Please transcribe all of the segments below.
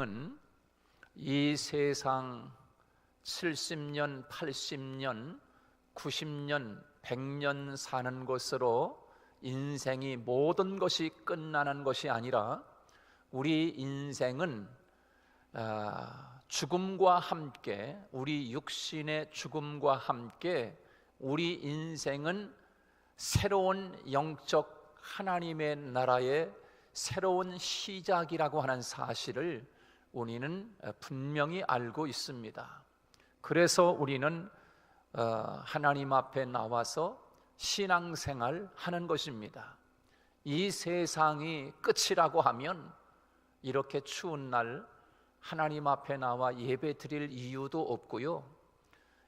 은 이 세상 70년, 80년, 90년, 100년 사는 것으로 인생이 모든 것이 끝나는 것이 아니라 우리 인생은 죽음과 함께, 우리 육신의 죽음과 함께 우리 인생은 새로운 영적 하나님의 나라의 새로운 시작이라고 하는 사실을 우리는 분명히 알고 있습니다. 그래서 우리는 하나님 앞에 나와서 신앙생활 하는 것입니다. 이 세상이 끝이라고 하면 이렇게 추운 날 하나님 앞에 나와 예배 드릴 이유도 없고요,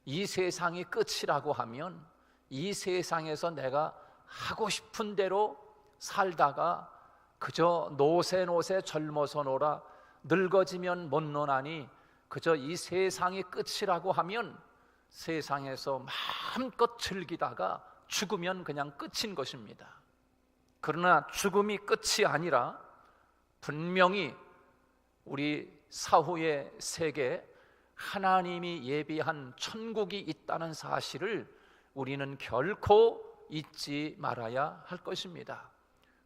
이 세상이 끝이라고 하면 이 세상에서 내가 하고 싶은 대로 살다가 그저 노세 젊어서 놀아 늙어지면 못 노나니 그저 이 세상이 끝이라고 하면 세상에서 마음껏 즐기다가 죽으면 그냥 끝인 것입니다. 그러나 죽음이 끝이 아니라 분명히 우리 사후의 세계 하나님이 예비한 천국이 있다는 사실을 우리는 결코 잊지 말아야 할 것입니다.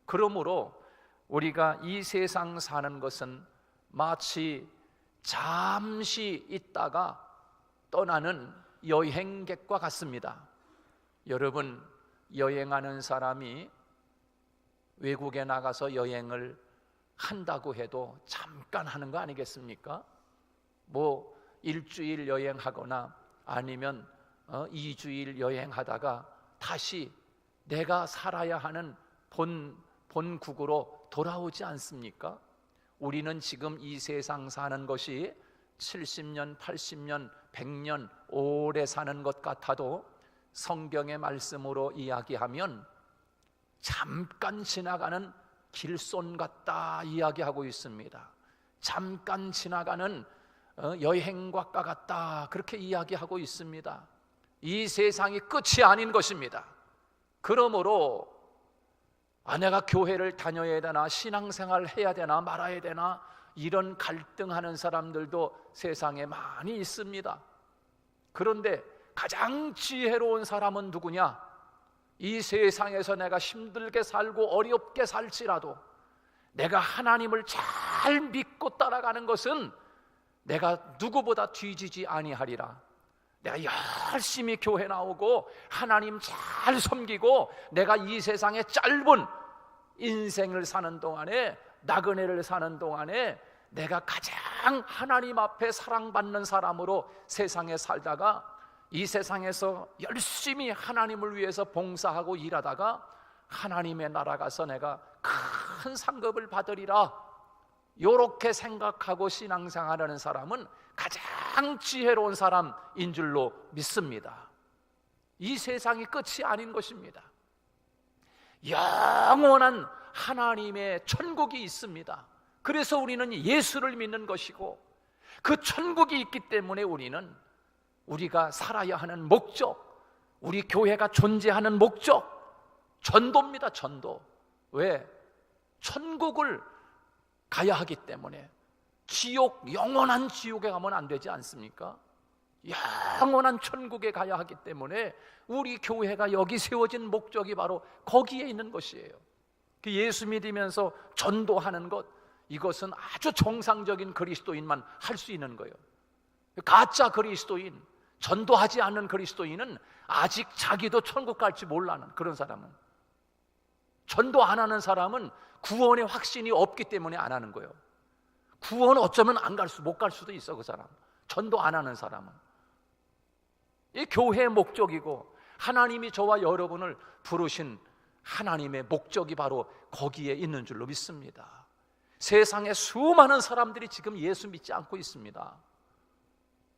그러므로 우리가 이 세상 사는 것은 마치 잠시 있다가 떠나는 여행객과 같습니다. 여러분, 여행하는 사람이 외국에 나가서 여행을 한다고 해도 잠깐 하는 거 아니겠습니까? 뭐 일주일 여행하거나 아니면 2주일 여행하다가 다시 내가 살아야 하는 본국으로 돌아오지 않습니까? 우리는 지금 이 세상 사는 것이 70년, 80년, 100년 오래 사는 것 같아도 성경의 말씀으로 이야기하면 잠깐 지나가는 길손 같다 이야기하고 있습니다. 잠깐 지나가는 여행과 같다 그렇게 이야기하고 있습니다. 이 세상이 끝이 아닌 것입니다. 그러므로 내가 교회를 다녀야 되나, 신앙생활 해야 되나 말아야 되나, 이런 갈등하는 사람들도 세상에 많이 있습니다. 그런데 가장 지혜로운 사람은 누구냐? 이 세상에서 내가 힘들게 살고 어렵게 살지라도 내가 하나님을 잘 믿고 따라가는 것은 내가 누구보다 뒤지지 아니하리라. 내가 열심히 교회 나오고 하나님 잘 섬기고 내가 이 세상에 짧은 인생을 사는 동안에, 나그네를 사는 동안에 내가 가장 하나님 앞에 사랑받는 사람으로 세상에 살다가 이 세상에서 열심히 하나님을 위해서 봉사하고 일하다가 하나님의 나라 가서 내가 큰 상급을 받으리라, 이렇게 생각하고 신앙생활하는 사람은 가장 지혜로운 사람인 줄로 믿습니다. 이 세상이 끝이 아닌 것입니다. 영원한 하나님의 천국이 있습니다. 그래서 우리는 예수를 믿는 것이고 그 천국이 있기 때문에 우리가 살아야 하는 목적, 우리 교회가 존재하는 목적, 전도입니다. 전도. 왜? 천국을 가야 하기 때문에. 영원한 지옥에 가면 안 되지 않습니까? 영원한 천국에 가야 하기 때문에 우리 교회가 여기 세워진 목적이 바로 거기에 있는 것이에요. 예수 믿으면서 전도하는 것, 이것은 아주 정상적인 그리스도인만 할 수 있는 거예요. 가짜 그리스도인, 전도하지 않는 그리스도인은 아직 자기도 천국 갈지 몰라는 그런 사람은, 전도 안 하는 사람은 구원의 확신이 없기 때문에 안 하는 거예요. 구원 어쩌면 못 갈 수도 있어. 그 사람, 전도 안 하는 사람은. 이 교회의 목적이고 하나님이 저와 여러분을 부르신 하나님의 목적이 바로 거기에 있는 줄로 믿습니다. 세상에 수많은 사람들이 지금 예수 믿지 않고 있습니다.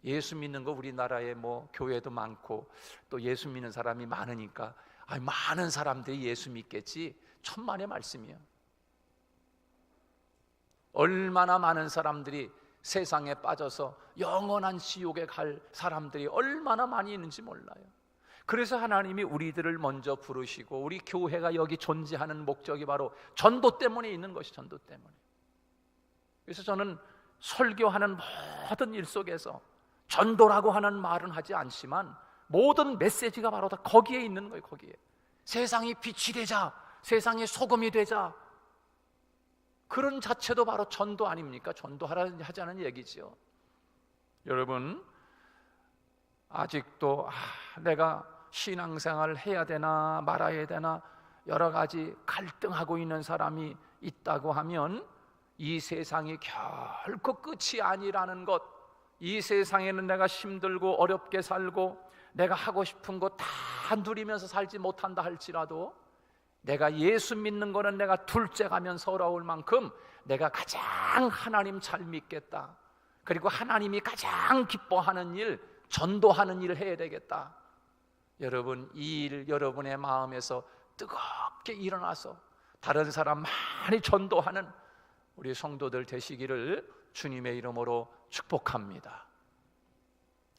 예수 믿는 거 우리나라에 교회도 많고 또 예수 믿는 사람이 많으니까 많은 사람들이 예수 믿겠지, 천만의 말씀이에요. 얼마나 많은 사람들이 세상에 빠져서 영원한 지옥에 갈 사람들이 얼마나 많이 있는지 몰라요. 그래서 하나님이 우리들을 먼저 부르시고 우리 교회가 여기 존재하는 목적이 바로 전도 때문에 있는 것이 전도 때문에. 그래서 저는 설교하는 모든 일 속에서 전도라고 하는 말은 하지 않지만 모든 메시지가 바로 다 거기에 있는 거예요. 거기에 세상이 빛이 되자, 세상이 소금이 되자, 그런 자체도 바로 전도 아닙니까? 전도하자는 얘기지요. 여러분, 아직도 내가 신앙생활을 해야 되나 말아야 되나 여러 가지 갈등하고 있는 사람이 있다고 하면 이 세상이 결코 끝이 아니라는 것, 이 세상에는 내가 힘들고 어렵게 살고 내가 하고 싶은 거 다 누리면서 살지 못한다 할지라도 내가 예수 믿는 거는 내가 둘째 가면 서러울 만큼 내가 가장 하나님 잘 믿겠다, 그리고 하나님이 가장 기뻐하는 일, 전도하는 일을 해야 되겠다. 여러분, 이 일 여러분의 마음에서 뜨겁게 일어나서 다른 사람 많이 전도하는 우리 성도들 되시기를 주님의 이름으로 축복합니다.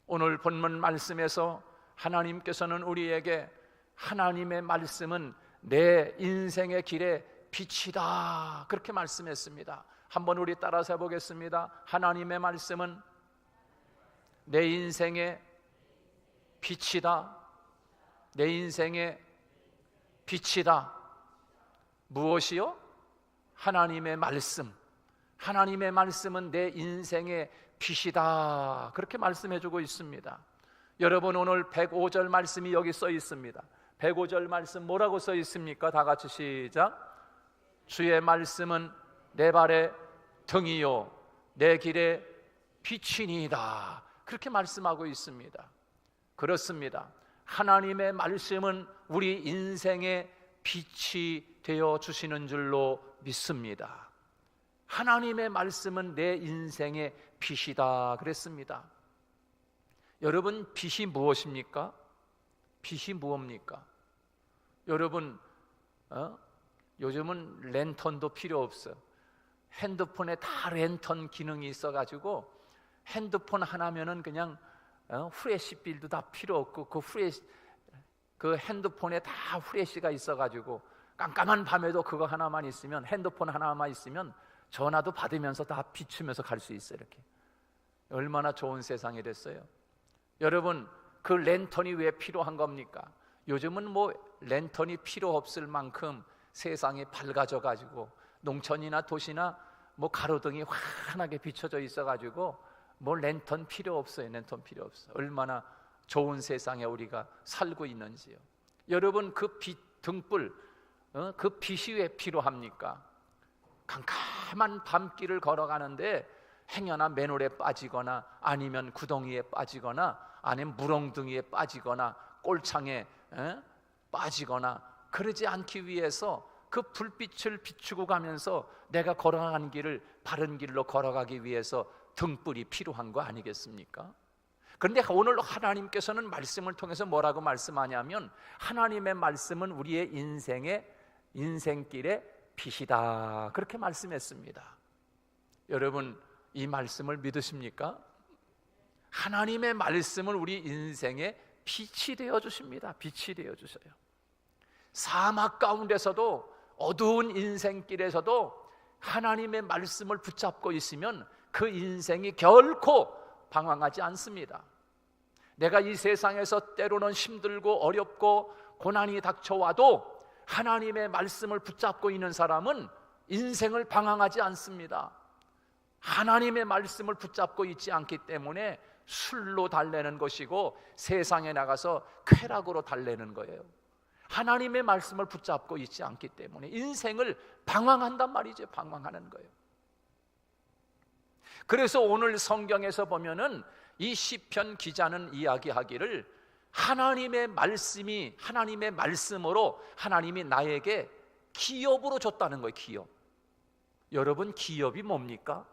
오늘 본문 말씀에서 하나님께서는 우리에게 하나님의 말씀은 내 인생의 길에 빛이다, 그렇게 말씀했습니다. 한번 우리 따라서 해보겠습니다. 하나님의 말씀은 내 인생의 빛이다. 내 인생의 빛이다. 무엇이요? 하나님의 말씀. 하나님의 말씀은 내 인생의 빛이다, 그렇게 말씀해주고 있습니다. 여러분, 오늘 105절 말씀이 여기 써 있습니다. 105절 말씀 뭐라고 써 있습니까? 다 같이 시작. 주의 말씀은 내 발의 등이요 내 길의 빛이니이다, 그렇게 말씀하고 있습니다. 그렇습니다. 하나님의 말씀은 우리 인생의 빛이 되어 주시는 줄로 믿습니다. 하나님의 말씀은 내 인생의 빛이다 그랬습니다. 여러분, 빛이 무엇입니까? 빛이 무엇입니까? 여러분, 요즘은 랜턴도 필요 없어요. 핸드폰에 다 랜턴 기능이 있어가지고 핸드폰 하나면은 그냥 후레쉬 빌도 다 필요 없고 그 핸드폰에 다 후레쉬가 있어가지고 깜깜한 밤에도 그거 하나만 있으면, 핸드폰 하나만 있으면 전화도 받으면서 다 비추면서 갈 수 있어요. 이렇게 얼마나 좋은 세상이 됐어요. 여러분, 그 랜턴이 왜 필요한 겁니까? 요즘은 뭐 랜턴이 필요 없을 만큼 세상이 밝아져 가지고 농촌이나 도시나 뭐 가로등이 환하게 비춰져 있어 가지고 뭐 랜턴 필요 없어요. 랜턴 필요 없어요. 얼마나 좋은 세상에 우리가 살고 있는지요. 여러분, 그 빛, 등불, 그 빛이 왜 필요합니까? 캄캄한 밤길을 걸어가는데 행여나 맨홀에 빠지거나 아니면 구덩이에 빠지거나 아니면 물엉덩이에 빠지거나 꼴창에 빠지거나 그러지 않기 위해서 그 불빛을 비추고 가면서 내가 걸어가는 길을 바른 길로 걸어가기 위해서 등불이 필요한 거 아니겠습니까? 그런데 오늘 하나님께서는 말씀을 통해서 뭐라고 말씀하냐면 하나님의 말씀은 우리의 인생길의 빛이다, 그렇게 말씀했습니다. 여러분, 이 말씀을 믿으십니까? 하나님의 말씀은 우리 인생의 빛이 되어 주십니다. 빛이 되어 주셔요. 사막 가운데서도 어두운 인생길에서도 하나님의 말씀을 붙잡고 있으면 그 인생이 결코 방황하지 않습니다. 내가 이 세상에서 때로는 힘들고 어렵고 고난이 닥쳐와도 하나님의 말씀을 붙잡고 있는 사람은 인생을 방황하지 않습니다. 하나님의 말씀을 붙잡고 있지 않기 때문에 술로 달래는 것이고 세상에 나가서 쾌락으로 달래는 거예요. 하나님의 말씀을 붙잡고 있지 않기 때문에 인생을 방황한단 말이죠. 방황하는 거예요. 그래서 오늘 성경에서 보면은 이 시편 기자는 이야기하기를 하나님의 말씀이, 하나님의 말씀으로 하나님이 나에게 기업으로 줬다는 거예요. 기업. 여러분, 기업이 뭡니까?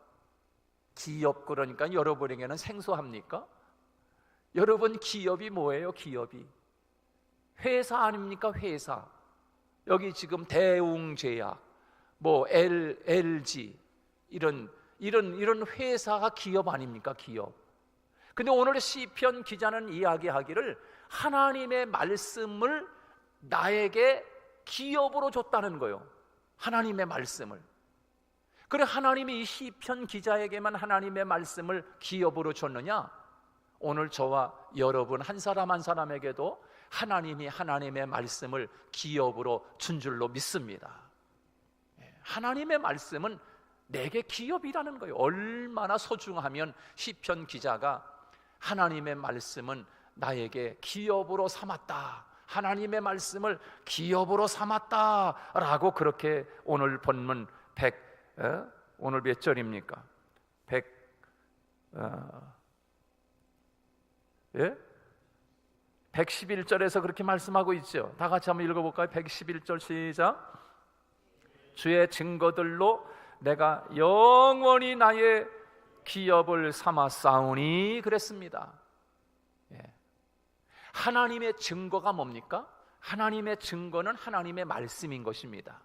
기업, 그러니까 여러분에게는 생소합니까? 여러분, 기업이 뭐예요? 기업이 회사 아닙니까? 회사. 여기 지금 대웅제약, 뭐 LG 이런 회사가 기업 아닙니까? 기업. 근데 오늘 시편 기자는 이야기하기를 하나님의 말씀을 나에게 기업으로 줬다는 거예요. 하나님의 말씀을. 그래, 하나님이 이 시편 기자에게만 하나님의 말씀을 기업으로 줬느냐? 오늘 저와 여러분 한 사람 한 사람에게도 하나님이 하나님의 말씀을 기업으로 준 줄로 믿습니다. 하나님의 말씀은 내게 기업이라는 거예요. 얼마나 소중하면 시편 기자가 하나님의 말씀은 나에게 기업으로 삼았다, 하나님의 말씀을 기업으로 삼았다라고 그렇게 오늘 본문 오늘 몇 절입니까? 111절에서 그렇게 말씀하고 있죠. 다 같이 한번 읽어볼까요? 111절 시작. 주의 증거들로 내가 영원히 나의 기업을 삼았사오니 그랬습니다. 하나님의 증거가 뭡니까? 하나님의 증거는 하나님의 말씀인 것입니다.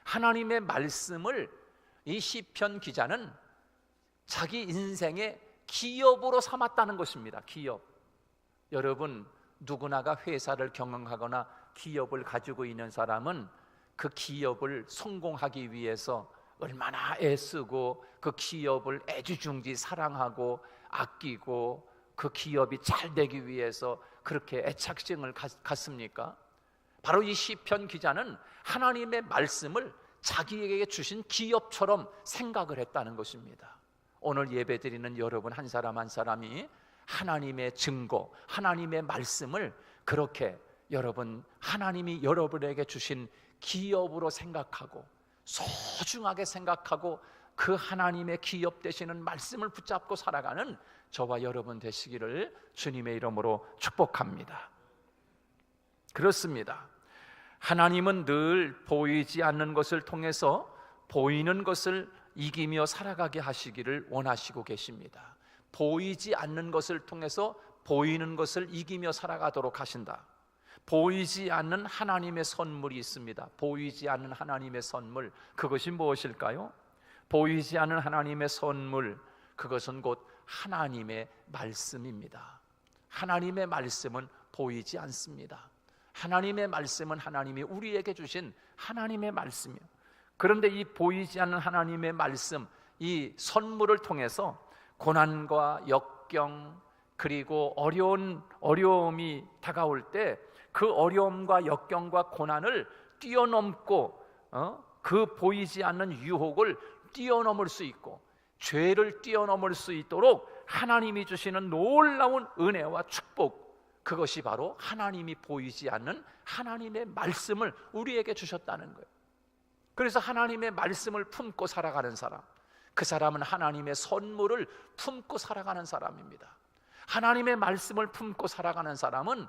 하나님의 말씀을 이 시편 기자는 자기 인생의 기업으로 삼았다는 것입니다. 기업. 여러분, 누구나가 회사를 경영하거나 기업을 가지고 있는 사람은 그 기업을 성공하기 위해서 얼마나 애쓰고 그 기업을 애지중지 사랑하고 아끼고 그 기업이 잘 되기 위해서 그렇게 애착심을 갖습니까? 바로 이 시편 기자는 하나님의 말씀을 자기에게 주신 기업처럼 생각을 했다는 것입니다. 오늘 예배드리는 여러분 한 사람 한 사람이 하나님의 증거, 하나님의 말씀을 그렇게 여러분, 하나님이 여러분에게 주신 기업으로 생각하고 소중하게 생각하고 그 하나님의 기업 되시는 말씀을 붙잡고 살아가는 저와 여러분 되시기를 주님의 이름으로 축복합니다. 그렇습니다. 하나님은 늘 보이지 않는 것을 통해서 보이는 것을 이기며 살아가게 하시기를 원하시고 계십니다. 보이지 않는 것을 통해서 보이는 것을 이기며 살아가도록 하신다. 보이지 않는 하나님의 선물이 있습니다. 보이지 않는 하나님의 선물, 그것이 무엇일까요? 보이지 않는 하나님의 선물, 그것은 곧 하나님의 말씀입니다. 하나님의 말씀은 보이지 않습니다. 하나님의 말씀은 하나님이 우리에게 주신 하나님의 말씀이에요. 그런데 이 보이지 않는 하나님의 말씀, 이 선물을 통해서 고난과 역경 그리고 어려움이 다가올 때 그 어려움과 역경과 고난을 뛰어넘고 그 보이지 않는 유혹을 뛰어넘을 수 있고 죄를 뛰어넘을 수 있도록 하나님이 주시는 놀라운 은혜와 축복, 그것이 바로 하나님이 보이지 않는 하나님의 말씀을 우리에게 주셨다는 거예요. 그래서 하나님의 말씀을 품고 살아가는 사람, 그 사람은 하나님의 선물을 품고 살아가는 사람입니다. 하나님의 말씀을 품고 살아가는 사람은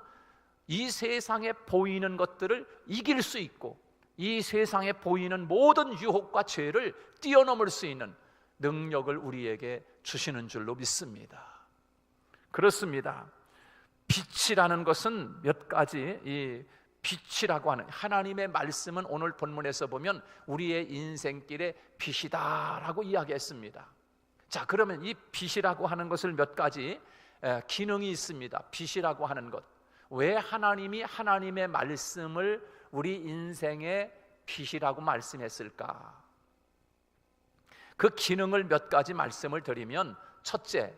이 세상에 보이는 것들을 이길 수 있고 이 세상에 보이는 모든 유혹과 죄를 뛰어넘을 수 있는 능력을 우리에게 주시는 줄로 믿습니다. 그렇습니다. 빛이라는 것은 몇 가지, 이 빛이라고 하는 하나님의 말씀은 오늘 본문에서 보면 우리의 인생길의 빛이다라고 이야기했습니다. 자, 그러면 이 빛이라고 하는 것을 몇 가지 기능이 있습니다. 빛이라고 하는 것, 왜 하나님이 하나님의 말씀을 우리 인생의 빛이라고 말씀했을까? 그 기능을 몇 가지 말씀을 드리면, 첫째,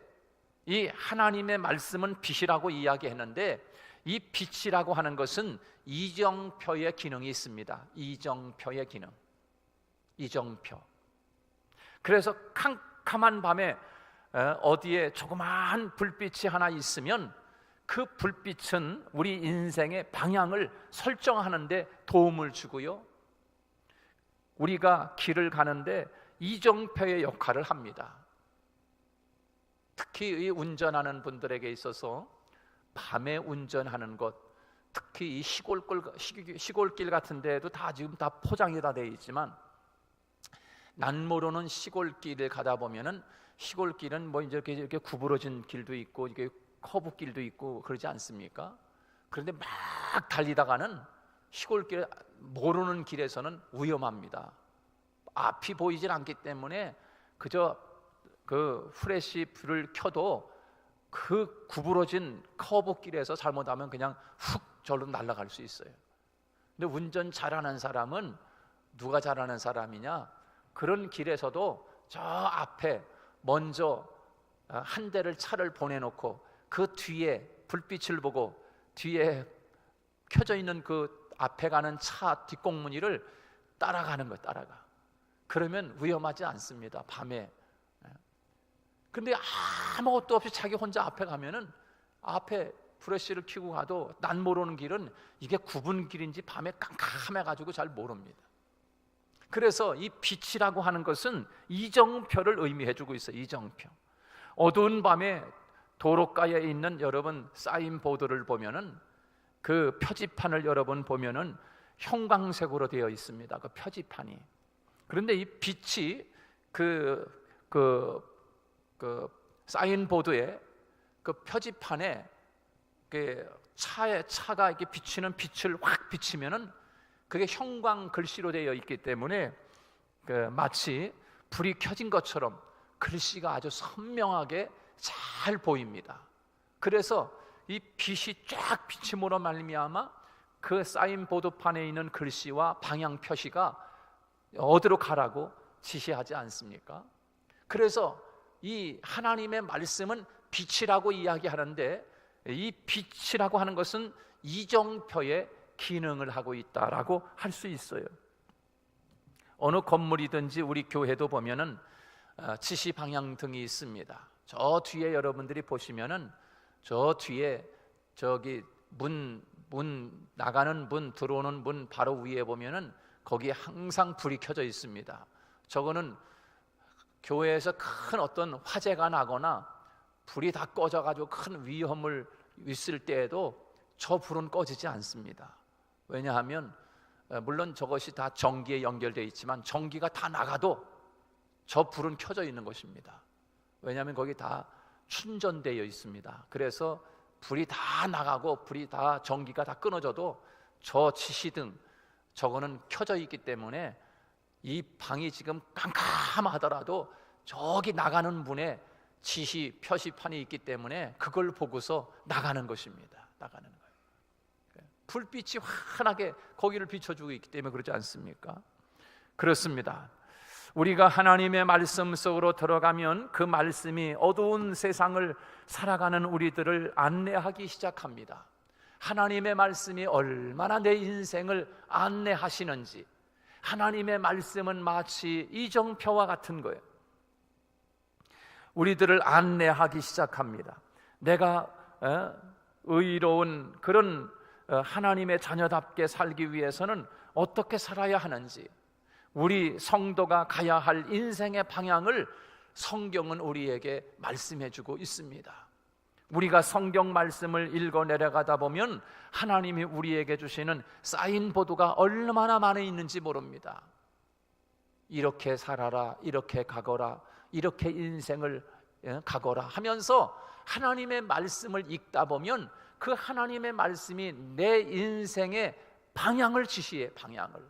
이 하나님의 말씀은 빛이라고 이야기했는데 이 빛이라고 하는 것은 이정표의 기능이 있습니다. 이정표의 기능. 이정표. 그래서 캄캄한 밤에 어디에 조그마한 불빛이 하나 있으면 그 불빛은 우리 인생의 방향을 설정하는 데 도움을 주고요, 우리가 길을 가는데 이정표의 역할을 합니다. 특히 이 운전하는 분들에게 있어서 밤에 운전하는 것, 특히 이 시골길 같은 데에도 다 지금 다 포장이 다 되어 있지만 난 모르는 시골길을 가다 보면은, 시골길은 뭐 이렇게 구부러진 길도 있고 이게 커브길도 있고 그러지 않습니까? 그런데 막 달리다가는 시골길 모르는 길에서는 위험합니다. 앞이 보이질 않기 때문에 그저 그 후레쉬 불을 켜도 그 구부러진 커브길에서 잘못하면 그냥 훅 절로 날아갈 수 있어요. 근데 운전 잘하는 사람은 누가 잘하는 사람이냐? 그런 길에서도 저 앞에 먼저 한 대를 차를 보내놓고 그 뒤에 불빛을 보고 뒤에 켜져 있는 그 앞에 가는 차 뒷공무니를 따라가는 거예요. 따라가. 그러면 위험하지 않습니다. 밤에. 근데 아무것도 없이 자기 혼자 앞에 가면은 앞에 브레시를 켜고 가도 난 모르는 길은 이게 굽은 길인지 밤에 깜깜해가지고 잘 모릅니다. 그래서 이 빛이라고 하는 것은 이정표를 의미해주고 있어요. 이정표. 어두운 밤에 도로가에 있는 여러분 사인보드를 보면은 그 표지판을 여러분 보면은 형광색으로 되어 있습니다. 그 표지판이. 그런데 이 빛이 그 사인보드에 그 표지판에 그 차가 이렇게 비치는 빛을 확 비치면은 그게 형광 글씨로 되어 있기 때문에 마치 불이 켜진 것처럼 글씨가 아주 선명하게 잘 보입니다. 그래서 이 빛이 쫙 비침으로 말미암아 그 사인보드판에 있는 글씨와 방향 표시가 어디로 가라고 지시하지 않습니까? 그래서 이 하나님의 말씀은 빛이라고 이야기하는데 이 빛이라고 하는 것은 이정표의 기능을 하고 있다라고 할 수 있어요. 어느 건물이든지 우리 교회도 보면은 지시 방향등이 있습니다. 저 뒤에 여러분들이 보시면은 저 뒤에 저기 문 나가는 문 들어오는 문 바로 위에 보면은 거기에 항상 불이 켜져 있습니다. 저거는 교회에서 큰 어떤 화재가 나거나 불이 다 꺼져가지고 큰 위험을 있을 때에도 저 불은 꺼지지 않습니다. 왜냐하면 물론 저것이 다 전기에 연결되어 있지만 전기가 다 나가도 저 불은 켜져 있는 것입니다. 왜냐하면 거기 다 충전되어 있습니다. 그래서 불이 다 나가고 불이 다 전기가 다 끊어져도 저 지시등 저거는 켜져 있기 때문에 이 방이 지금 깜깜하더라도 저기 나가는 문에 지시 표시판이 있기 때문에 그걸 보고서 나가는 것입니다. 나가는 거예요. 불빛이 환하게 거기를 비춰주고 있기 때문에 그렇지 않습니까? 그렇습니다. 우리가 하나님의 말씀 속으로 들어가면 그 말씀이 어두운 세상을 살아가는 우리들을 안내하기 시작합니다. 하나님의 말씀이 얼마나 내 인생을 안내하시는지, 하나님의 말씀은 마치 이정표와 같은 거예요. 우리들을 안내하기 시작합니다. 내가 의로운 그런 하나님의 자녀답게 살기 위해서는 어떻게 살아야 하는지, 우리 성도가 가야 할 인생의 방향을 성경은 우리에게 말씀해 주고 있습니다. 우리가 성경 말씀을 읽어 내려가다 보면 하나님이 우리에게 주시는 사인보드가 얼마나 많이 있는지 모릅니다. 이렇게 살아라, 이렇게 가거라, 이렇게 인생을 가거라 하면서 하나님의 말씀을 읽다 보면 그 하나님의 말씀이 내 인생의 방향을 지시해. 방향을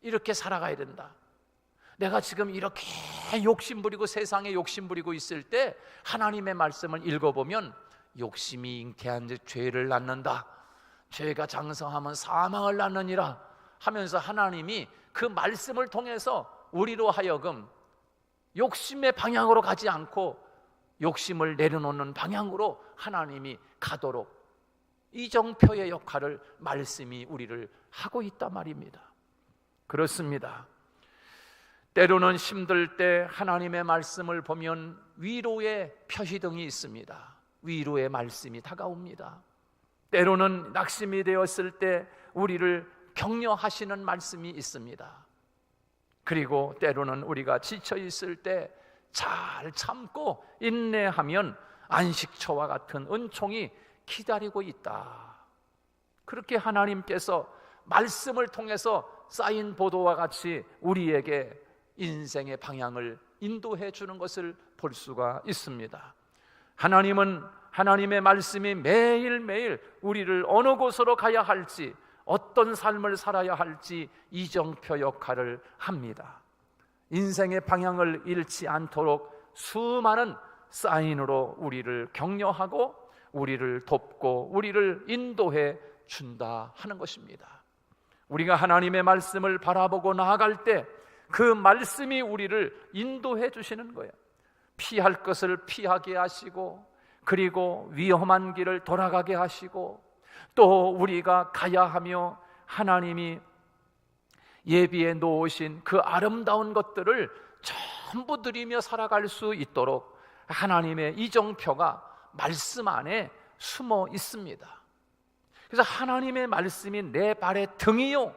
이렇게 살아가야 된다. 내가 지금 이렇게 욕심부리고 세상에 욕심부리고 있을 때 하나님의 말씀을 읽어보면 욕심이 잉태한 즉 죄를 낳는다, 죄가 장성하면 사망을 낳느니라 하면서 하나님이 그 말씀을 통해서 우리로 하여금 욕심의 방향으로 가지 않고 욕심을 내려놓는 방향으로 하나님이 가도록 이정표의 역할을 말씀이 우리를 하고 있단 말입니다. 그렇습니다. 때로는 힘들 때 하나님의 말씀을 보면 위로의 표시등이 있습니다. 위로의 말씀이 다가옵니다. 때로는 낙심이 되었을 때 우리를 격려하시는 말씀이 있습니다. 그리고 때로는 우리가 지쳐 있을 때 잘 참고 인내하면 안식처와 같은 은총이 기다리고 있다. 그렇게 하나님께서 말씀을 통해서 사인보드와 같이 우리에게 인생의 방향을 인도해 주는 것을 볼 수가 있습니다. 하나님은 하나님의 말씀이 매일매일 우리를 어느 곳으로 가야 할지, 어떤 삶을 살아야 할지 이정표 역할을 합니다. 인생의 방향을 잃지 않도록 수많은 사인으로 우리를 격려하고 우리를 돕고 우리를 인도해 준다 하는 것입니다. 우리가 하나님의 말씀을 바라보고 나아갈 때 그 말씀이 우리를 인도해 주시는 거예요. 피할 것을 피하게 하시고, 그리고 위험한 길을 돌아가게 하시고, 또 우리가 가야 하며 하나님이 예비해 놓으신 그 아름다운 것들을 전부 누리며 살아갈 수 있도록 하나님의 이정표가 말씀 안에 숨어 있습니다. 그래서 하나님의 말씀이 내 발의 등이요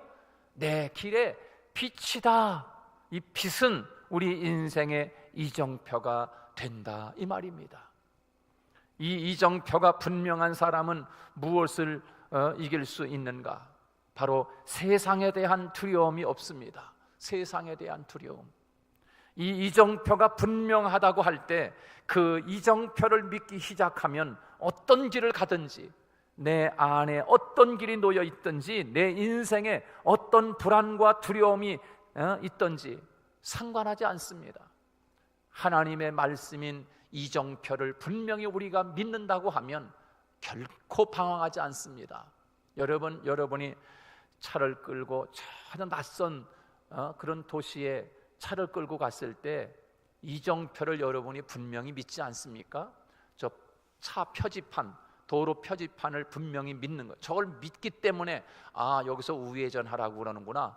내 길의 빛이다. 이 빛은 우리 인생의 이정표가 된다, 이 말입니다. 이 이정표가 분명한 사람은 무엇을 이길 수 있는가? 바로 세상에 대한 두려움이 없습니다. 세상에 대한 두려움. 이 이정표가 분명하다고 할 때 그 이정표를 믿기 시작하면 어떤 길을 가든지, 내 안에 어떤 길이 놓여 있든지, 내 인생에 어떤 불안과 두려움이 있든지 상관하지 않습니다. 하나님의 말씀인 이정표를 분명히 우리가 믿는다고 하면 결코 방황하지 않습니다. 여러분이 차를 끌고 전혀 낯선 그런 도시에 차를 끌고 갔을 때 이정표를 여러분이 분명히 믿지 않습니까? 저 차 표지판, 도로 표지판을 분명히 믿는 거예요. 저걸 믿기 때문에 여기서 우회전 하라고 그러는구나.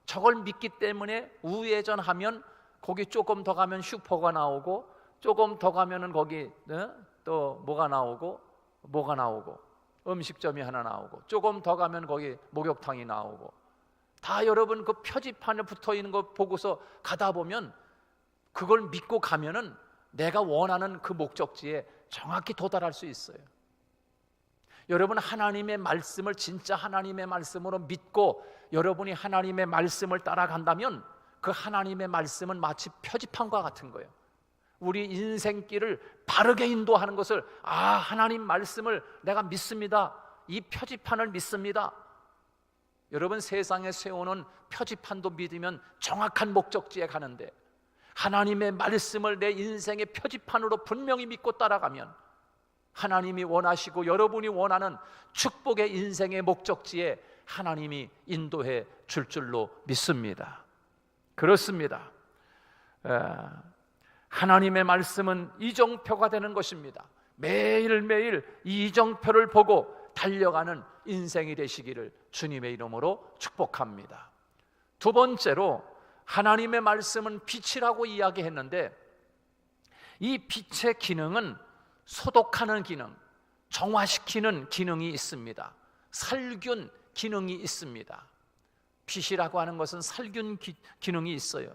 저걸 믿기 때문에 우회전하면 거기 조금 더 가면 슈퍼가 나오고, 조금 더 가면은 거기 또 뭐가 나오고 음식점이 하나 나오고, 조금 더 가면 거기 목욕탕이 나오고, 다 여러분 그 표지판에 붙어 있는 거 보고서 가다 보면 그걸 믿고 가면은 내가 원하는 그 목적지에 정확히 도달할 수 있어요. 여러분, 하나님의 말씀을 진짜 하나님의 말씀으로 믿고 여러분이 하나님의 말씀을 따라간다면 그 하나님의 말씀은 마치 표지판과 같은 거예요. 우리 인생길을 바르게 인도하는 것을, 하나님 말씀을 내가 믿습니다. 이 표지판을 믿습니다. 여러분, 세상에 세우는 표지판도 믿으면 정확한 목적지에 가는데, 하나님의 말씀을 내 인생의 표지판으로 분명히 믿고 따라가면 하나님이 원하시고 여러분이 원하는 축복의 인생의 목적지에 하나님이 인도해 줄 줄로 믿습니다. 그렇습니다. 하나님의 말씀은 이정표가 되는 것입니다. 매일매일 이 이정표를 보고 달려가는 인생이 되시기를 주님의 이름으로 축복합니다. 두 번째로, 하나님의 말씀은 빛이라고 이야기했는데, 이 빛의 기능은 소독하는 기능, 정화시키는 기능이 있습니다. 살균 기능이 있습니다. 빛이라고 하는 것은 살균 기능이 있어요.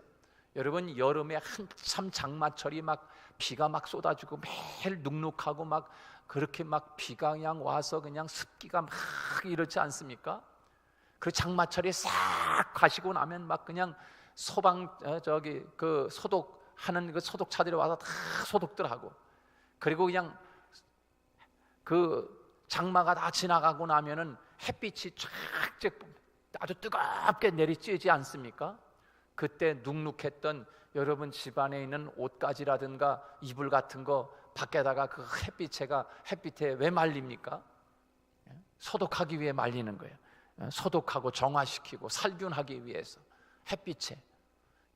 여러분, 여름에 한참 장마철이 막 비가 막 쏟아지고 매일 눅눅하고 막 그렇게 막 비가 그냥 와서 그냥 습기가 막 이렇지 않습니까? 그 장마철이 싹 가시고 나면 막 그냥 그 소독하는 그 소독차들이 와서 다 소독들 하고, 그리고 그냥 그 장마가 다 지나가고 나면은 햇빛이 쫙 아주 뜨겁게 내리쬐지 않습니까? 그때 눅눅했던 여러분 집안에 있는 옷가지라든가 이불 같은 거 밖에다가 그 햇빛에 왜 말립니까? 소독하기 위해 말리는 거예요. 소독하고 정화시키고 살균하기 위해서 햇빛에.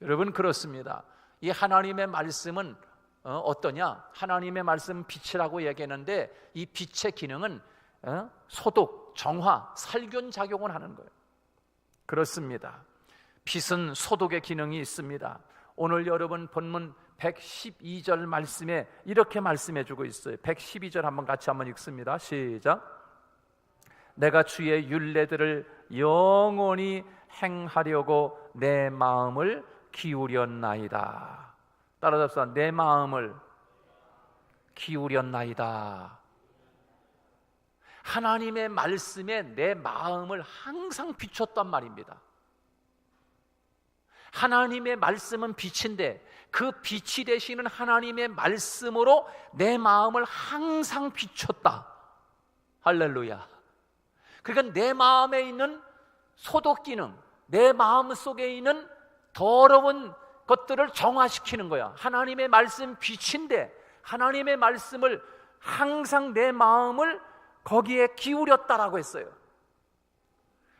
여러분, 그렇습니다. 이 하나님의 말씀은 어떠냐? 하나님의 말씀 빛이라고 얘기했는데, 이 빛의 기능은 소독, 정화, 살균 작용을 하는 거예요. 그렇습니다. 빛은 소독의 기능이 있습니다. 오늘 여러분 본문 112절 말씀에 이렇게 말씀해 주고 있어요. 112절 같이 한번 읽습니다. 시작. 내가 주의 율례들을 영원히 행하려고 내 마음을 기울였나이다. 따라잡사. 내 마음을 기울였나이다. 하나님의 말씀에 내 마음을 항상 비췄단 말입니다. 하나님의 말씀은 빛인데 그 빛이 되시는 하나님의 말씀으로 내 마음을 항상 비췄다. 할렐루야. 그러니까 내 마음에 있는 소독 기능, 내 마음 속에 있는 더러운 것들을 정화시키는 거야. 하나님의 말씀 빛인데 하나님의 말씀을 항상 내 마음을 거기에 기울였다라고 했어요.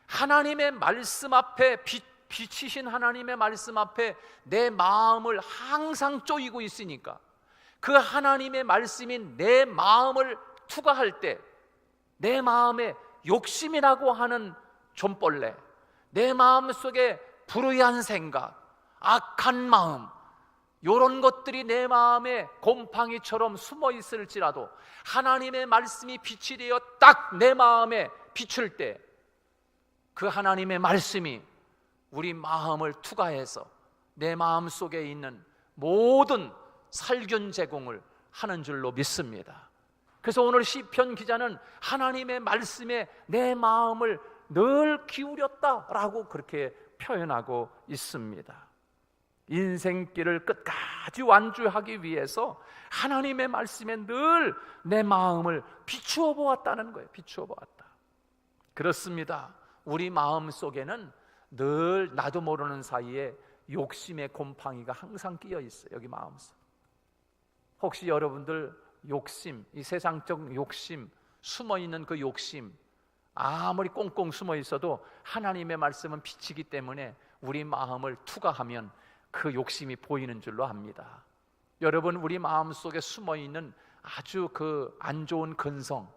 하나님의 말씀 앞에 빛이신 하나님의 말씀 앞에 내 마음을 항상 쪼이고 있으니까, 그 하나님의 말씀이 내 마음을 투과할 때 내 마음에 욕심이라고 하는 존벌레, 내 마음속에 불의한 생각, 악한 마음, 이런 것들이 내 마음에 곰팡이처럼 숨어 있을지라도 하나님의 말씀이 빛이 되어 딱 내 마음에 비출 때 그 하나님의 말씀이 우리 마음을 투과해서 내 마음 속에 있는 모든 살균 제공을 하는 줄로 믿습니다. 그래서 오늘 시편 기자는 하나님의 말씀에 내 마음을 늘 기울였다라고 그렇게 표현하고 있습니다. 인생길을 끝까지 완주하기 위해서 하나님의 말씀에 늘 내 마음을 비추어 보았다는 거예요. 비추어 보았다. 그렇습니다. 우리 마음 속에는 늘 나도 모르는 사이에 욕심의 곰팡이가 항상 끼어 있어요. 여기 마음속. 혹시 여러분들 욕심, 이 세상적 욕심, 숨어있는 그 욕심, 아무리 꽁꽁 숨어 있어도 하나님의 말씀은 빛이기 때문에 우리 마음을 투과하면 그 욕심이 보이는 줄로 압니다. 여러분, 우리 마음속에 숨어있는 아주 그 안 좋은 근성,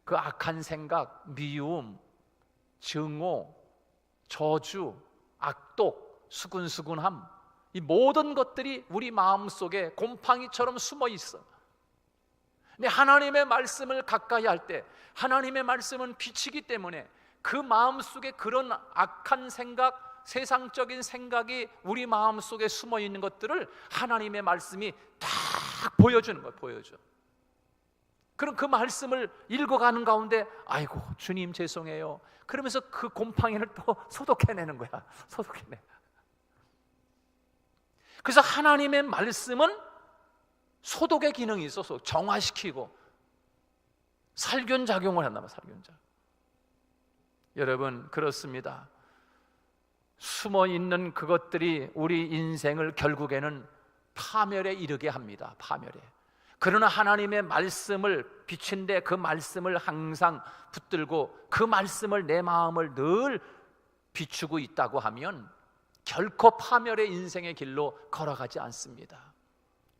그 악한 생각, 미움, 증오, 저주, 악독, 수근수근함, 이 모든 것들이 우리 마음속에 곰팡이처럼 숨어 있어. 근데 하나님의 말씀을 가까이 할 때 하나님의 말씀은 빛이기 때문에 그 마음속에 그런 악한 생각, 세상적인 생각이 우리 마음속에 숨어 있는 것들을 하나님의 말씀이 딱 보여주는 거예요. 보여줘. 그럼 그 말씀을 읽어가는 가운데 아이고 주님 죄송해요, 그러면서 그 곰팡이를 또 소독해내는 거야. 소독해내. 그래서 하나님의 말씀은 소독의 기능이 있어서 정화시키고 살균 작용을 한단 말이에요. 살균 작용. 여러분, 그렇습니다. 숨어있는 그것들이 우리 인생을 결국에는 파멸에 이르게 합니다. 파멸에. 그러나 하나님의 말씀을 비친데 그 말씀을 항상 붙들고 그 말씀을 내 마음을 늘 비추고 있다고 하면 결코 파멸의 인생의 길로 걸어가지 않습니다.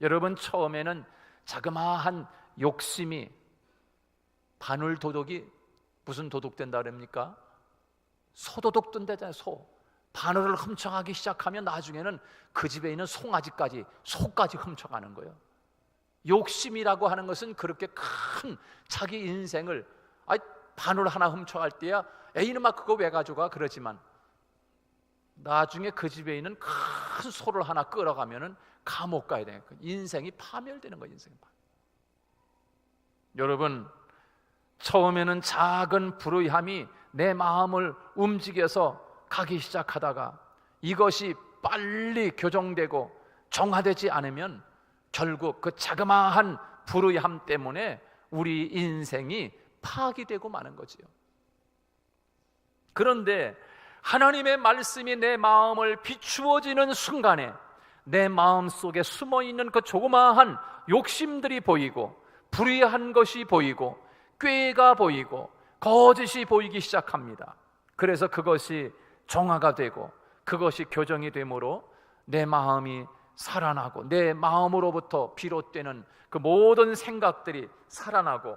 여러분, 처음에는 자그마한 욕심이, 바늘 도둑이 무슨 도둑된다 그럽니까? 소도둑 된다잖아요. 소. 바늘을 훔쳐가기 시작하면 나중에는 그 집에 있는 송아지까지, 소까지 훔쳐가는 거예요. 욕심이라고 하는 것은 그렇게 큰 자기 인생을, 바늘 하나 훔쳐갈 때야 에이놈아 그거 왜 가져가 그러지만 나중에 그 집에 있는 큰 소를 하나 끌어가면은 감옥 가야 돼요. 인생이 파멸되는 거예요. 인생이 파멸. 여러분, 처음에는 작은 불의함이 내 마음을 움직여서 가기 시작하다가 이것이 빨리 교정되고 정화되지 않으면 결국 그 자그마한 불의함 때문에 우리 인생이 파괴되고 마는 거지요. 그런데 하나님의 말씀이 내 마음을 비추어지는 순간에 내 마음 속에 숨어있는 그 조그마한 욕심들이 보이고 불의한 것이 보이고 꾀가 보이고 거짓이 보이기 시작합니다. 그래서 그것이 정화가 되고 그것이 교정이 되므로 내 마음이 살아나고 내 마음으로부터 비롯되는 그 모든 생각들이 살아나고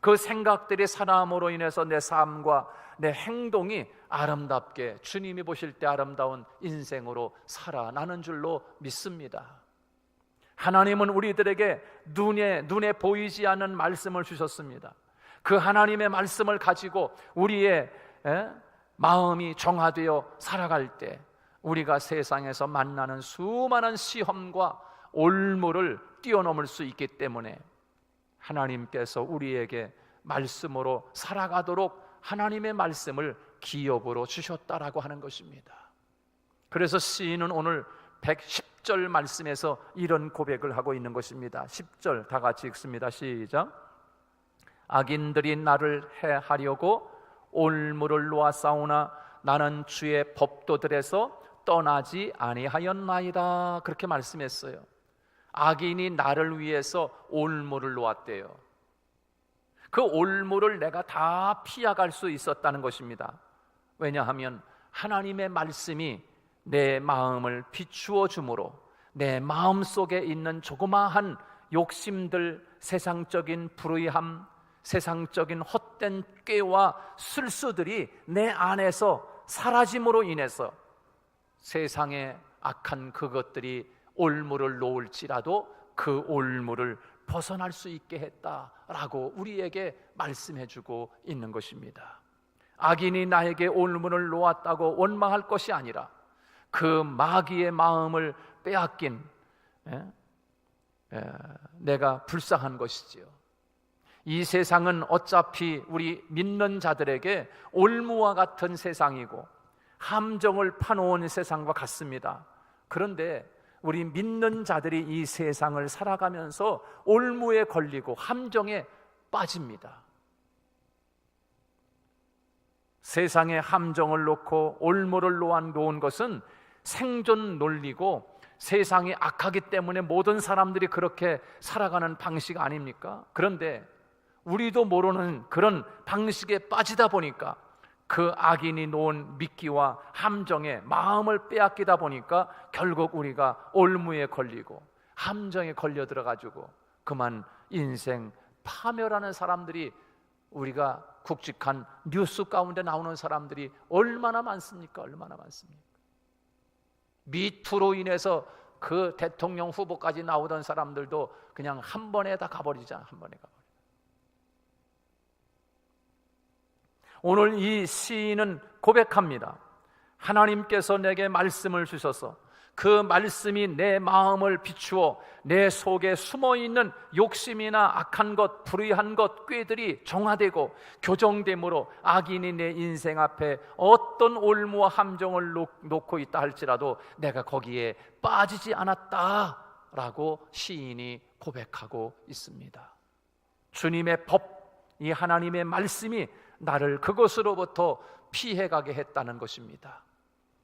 그 생각들이 살아남으로 인해서 내 삶과 내 행동이 아름답게 주님이 보실 때 아름다운 인생으로 살아나는 줄로 믿습니다. 하나님은 우리들에게 눈에 보이지 않는 말씀을 주셨습니다. 그 하나님의 말씀을 가지고 우리의 마음이 정화되어 살아갈 때 우리가 세상에서 만나는 수많은 시험과 올무를 뛰어넘을 수 있기 때문에 하나님께서 우리에게 말씀으로 살아가도록 하나님의 말씀을 기업으로 주셨다라고 하는 것입니다. 그래서 시인은 오늘 110절 말씀에서 이런 고백을 하고 있는 것입니다. 10절 다 같이 읽습니다. 시작. 악인들이 나를 해하려고 올무를 놓았사오나 나는 주의 법도들에서 떠나지 아니하였나이다. 그렇게 말씀했어요. 악인이 나를 위해서 올무를 놓았대요. 그 올무를 내가 다 피해갈 수 있었다는 것입니다. 왜냐하면 하나님의 말씀이 내 마음을 비추어 주므로 내 마음 속에 있는 조그마한 욕심들, 세상적인 불의함, 세상적인 헛된 꾀와 술수들이 내 안에서 사라짐으로 인해서 세상의 악한 그것들이 올무를 놓을지라도 그 올무를 벗어날 수 있게 했다라고 우리에게 말씀해주고 있는 것입니다. 악인이 나에게 올무를 놓았다고 원망할 것이 아니라 그 마귀의 마음을 빼앗긴 내가 불쌍한 것이지요. 이 세상은 어차피 우리 믿는 자들에게 올무와 같은 세상이고 함정을 파놓은 세상과 같습니다. 그런데 우리 믿는 자들이 이 세상을 살아가면서 올무에 걸리고 함정에 빠집니다. 세상에 함정을 놓고 올무를 놓은 것은 생존 논리고 세상이 악하기 때문에 모든 사람들이 그렇게 살아가는 방식 아닙니까? 그런데 우리도 모르는 그런 방식에 빠지다 보니까 그 악인이 놓은 미끼와 함정에 마음을 빼앗기다 보니까 결국 우리가 올무에 걸리고 함정에 걸려 들어가지고 그만 인생 파멸하는 사람들이, 우리가 굵직한 뉴스 가운데 나오는 사람들이 얼마나 많습니까? 얼마나 많습니까? 미투로 인해서 그 대통령 후보까지 나오던 사람들도 그냥 한 번에 다 가버리자. 한 번에 가버리자. 오늘 이 시인은 고백합니다. 하나님께서 내게 말씀을 주셔서 그 말씀이 내 마음을 비추어 내 속에 숨어있는 욕심이나 악한 것, 불의한 것, 꾀들이 정화되고 교정됨으로 악인이 내 인생 앞에 어떤 올무와 함정을 놓고 있다 할지라도 내가 거기에 빠지지 않았다라고 시인이 고백하고 있습니다. 주님의 법, 이 하나님의 말씀이 나를 그것으로부터 피해가게 했다는 것입니다.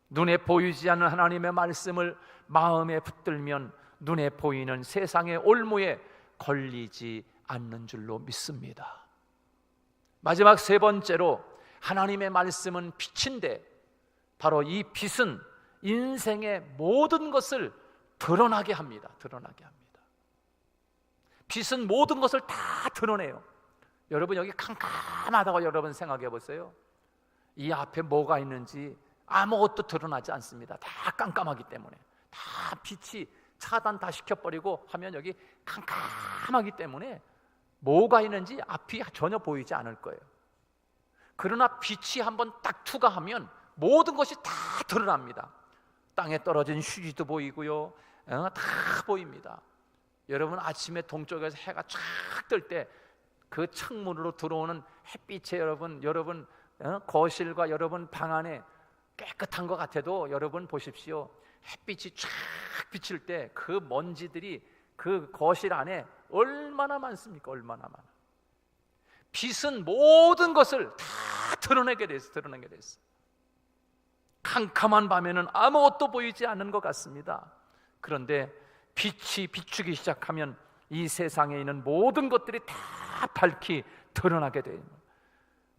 눈에 보이지 않는 하나님의 말씀을 마음에 붙들면 눈에 보이는 세상의 올무에 걸리지 않는 줄로 믿습니다. 마지막 세 번째로, 하나님의 말씀은 빛인데 바로 이 빛은 인생의 모든 것을 드러나게 합니다. 드러나게 합니다. 빛은 모든 것을 다 드러내요. 여러분, 여기 캄캄하다고 여러분 생각해 보세요. 이 앞에 뭐가 있는지 아무것도 드러나지 않습니다. 다 깜깜하기 때문에, 다 빛이 차단 다 시켜버리고 하면 여기 캄캄하기 때문에 뭐가 있는지 앞이 전혀 보이지 않을 거예요. 그러나 빛이 한번 딱 투과하면 모든 것이 다 드러납니다. 땅에 떨어진 휴지도 보이고요, 다 보입니다. 여러분, 아침에 동쪽에서 해가 쫙 뜰 때 그 창문으로 들어오는 햇빛에 여러분 거실과 여러분 방 안에 깨끗한 것 같아도 여러분 보십시오. 햇빛이 쫙 비칠 때 그 먼지들이 그 거실 안에 얼마나 많습니까? 얼마나 많아. 빛은 모든 것을 다 드러내게 됐어. 캄캄한 밤에는 아무것도 보이지 않는 것 같습니다. 그런데 빛이 비추기 시작하면 이 세상에 있는 모든 것들이 다 밝히 드러나게 돼요.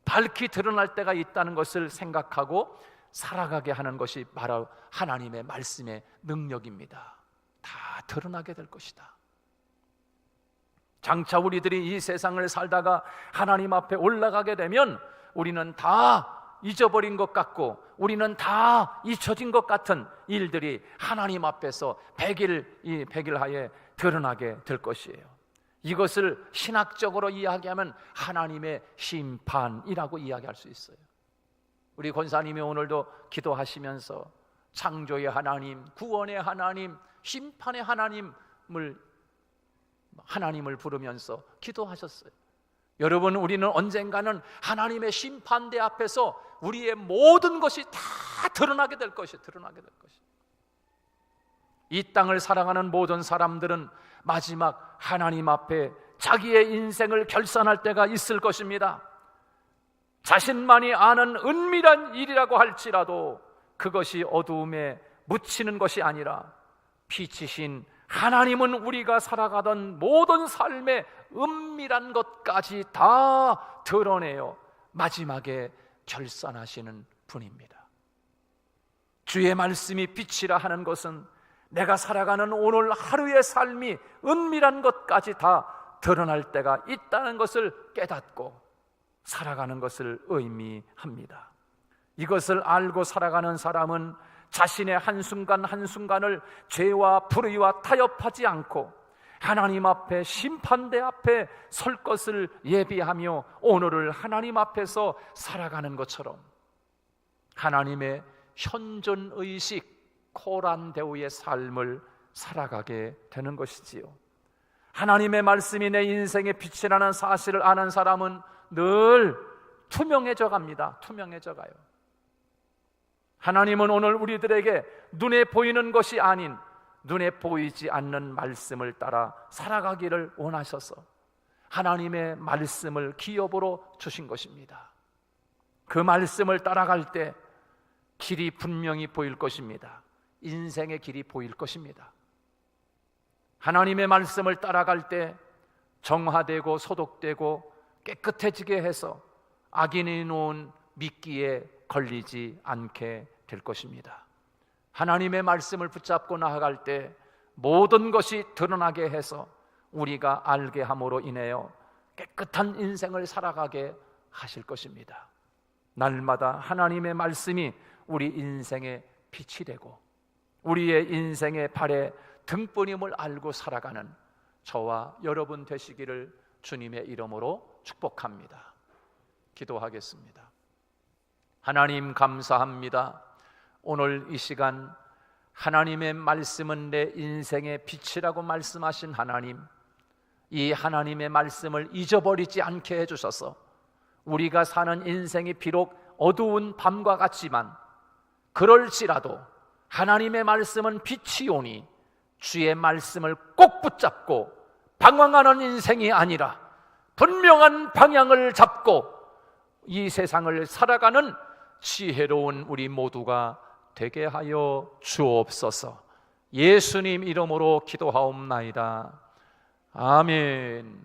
밝히 드러날 때가 있다는 것을 생각하고 살아가게 하는 것이 바로 하나님의 말씀의 능력입니다. 다 드러나게 될 것이다. 장차 우리들이 이 세상을 살다가 하나님 앞에 올라가게 되면 우리는 다 잊어버린 것 같고 우리는 다 잊혀진 것 같은 일들이 하나님 앞에서 백일하에 드러나게 될 것이에요. 이것을 신학적으로 이야기하면 하나님의 심판이라고 이야기할 수 있어요. 우리 권사님이 오늘도 기도하시면서 창조의 하나님, 구원의 하나님, 심판의 하나님을 부르면서 기도하셨어요. 여러분, 우리는 언젠가는 하나님의 심판대 앞에서 우리의 모든 것이 다 드러나게 될 것이에요. 이 땅을 살아가는 모든 사람들은 마지막 하나님 앞에 자기의 인생을 결산할 때가 있을 것입니다. 자신만이 아는 은밀한 일이라고 할지라도 그것이 어두움에 묻히는 것이 아니라 빛이신 하나님은 우리가 살아가던 모든 삶의 은밀한 것까지 다 드러내어 마지막에 결산하시는 분입니다. 주의 말씀이 빛이라 하는 것은 내가 살아가는 오늘 하루의 삶이 은밀한 것까지 다 드러날 때가 있다는 것을 깨닫고 살아가는 것을 의미합니다. 이것을 알고 살아가는 사람은 자신의 한순간 한순간을 죄와 불의와 타협하지 않고 하나님 앞에, 심판대 앞에 설 것을 예비하며 오늘을 하나님 앞에서 살아가는 것처럼 하나님의 현존의식, 코란데오의 삶을 살아가게 되는 것이지요. 하나님의 말씀이 내 인생의 빛이라는 사실을 아는 사람은 늘 투명해져 갑니다. 투명해져 가요. 하나님은 오늘 우리들에게 눈에 보이는 것이 아닌 눈에 보이지 않는 말씀을 따라 살아가기를 원하셔서 하나님의 말씀을 기업으로 주신 것입니다. 그 말씀을 따라갈 때 길이 분명히 보일 것입니다. 인생의 길이 보일 것입니다. 하나님의 말씀을 따라갈 때 정화되고 소독되고 깨끗해지게 해서 악인이 놓은 미끼에 걸리지 않게 될 것입니다. 하나님의 말씀을 붙잡고 나아갈 때 모든 것이 드러나게 해서 우리가 알게 함으로 인하여 깨끗한 인생을 살아가게 하실 것입니다. 날마다 하나님의 말씀이 우리 인생의 빛이 되고 우리의 인생의 발에 등불임을 알고 살아가는 저와 여러분 되시기를 주님의 이름으로 축복합니다. 기도하겠습니다. 하나님 감사합니다. 오늘 이 시간 하나님의 말씀은 내 인생의 빛이라고 말씀하신 하나님, 이 하나님의 말씀을 잊어버리지 않게 해주셔서 우리가 사는 인생이 비록 어두운 밤과 같지만 그럴지라도 하나님의 말씀은 빛이 오니 주의 말씀을 꼭 붙잡고 방황하는 인생이 아니라 분명한 방향을 잡고 이 세상을 살아가는 지혜로운 우리 모두가 되게 하여 주옵소서. 예수님 이름으로 기도하옵나이다. 아멘.